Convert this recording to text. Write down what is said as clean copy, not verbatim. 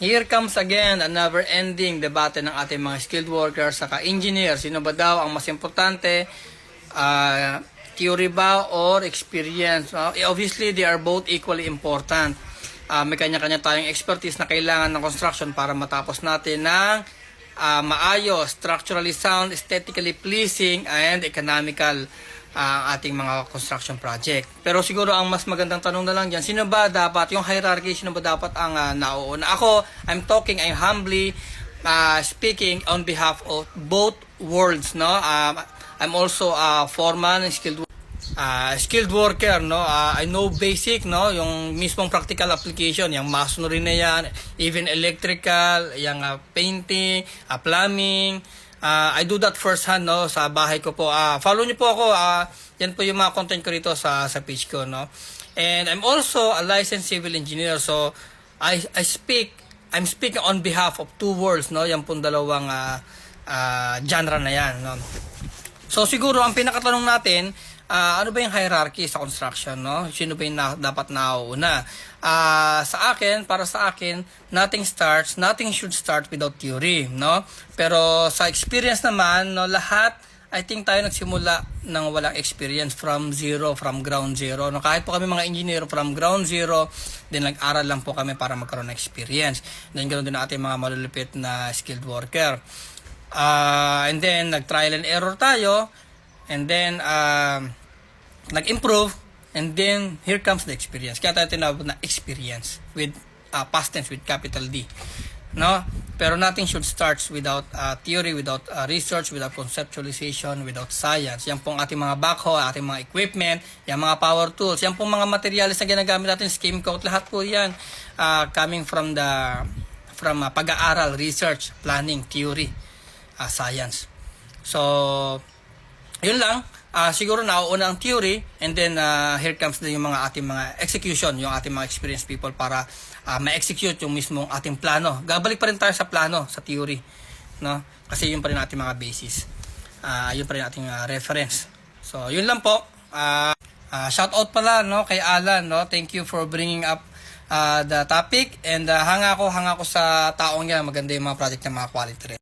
Here comes again a never-ending debate ng ating mga skilled workers saka engineers. Sino ba daw ang mas importante? Theory ba or experience? Obviously, they are both equally important. May kanya-kanya tayong expertise na kailangan ng construction para matapos natin ng maayos, structurally sound, aesthetically pleasing, and economical ang ating mga construction project. Pero siguro ang mas magandang tanong na lang dyan, sino ba dapat, yung hierarchy, sino ba dapat ang nauuna? Ako, I'm humbly speaking on behalf of both worlds, no? I'm also a foreman, skilled worker, no? I know basic, no? Yung mismong practical application, yung masonry na yan, even electrical, yung painting, plumbing. I do that first hand, no, sa bahay ko po. Follow niyo po ako. Yan po yung mga content ko rito sa page ko, no. And I'm also a licensed civil engineer, so I'm speaking on behalf of two worlds, no. Yan pong dalawang genre na yan, no. So siguro ang pinakatanong natin, ano ba yung hierarchy sa construction, no? Sino ba yung dapat nauuna? Para sa akin, nothing should start without theory, no? Pero sa experience naman, no, lahat, I think tayo nagsimula ng walang experience from ground zero. No? Kahit po kami mga engineer from ground zero, then nag-aral lang po kami para magkaroon ng experience. Then ganoon din ating mga malulupit na skilled worker. And then nag-trial and error tayo, and then nag-improve, and then here comes the experience. Kaya tayo tinawag na experience with past tense with capital D, no? Pero nothing should start without theory, without research, without conceptualization, without science. Yan pong ating mga backhoe, ating mga equipment, yung mga power tools, yan pong mga materials na ginagamit natin, scheme coat, lahat po yan coming from pag-aaral, research, planning, theory, science. So yun lang. Siguro nauuna ang theory, and then here comes din yung ating mga execution, yung ating mga experienced people para ma-execute yung mismong ating plano. Gabalik pa rin tayo sa plano, sa theory, no? Kasi yun pa rin ating mga basis. Yun pa rin ating reference. So, yun lang po. Shout out pala, no, kay Alan, no? Thank you for bringing up the topic, and hanga ako sa taong yan. Maganda yung mga project ng mga quality rin.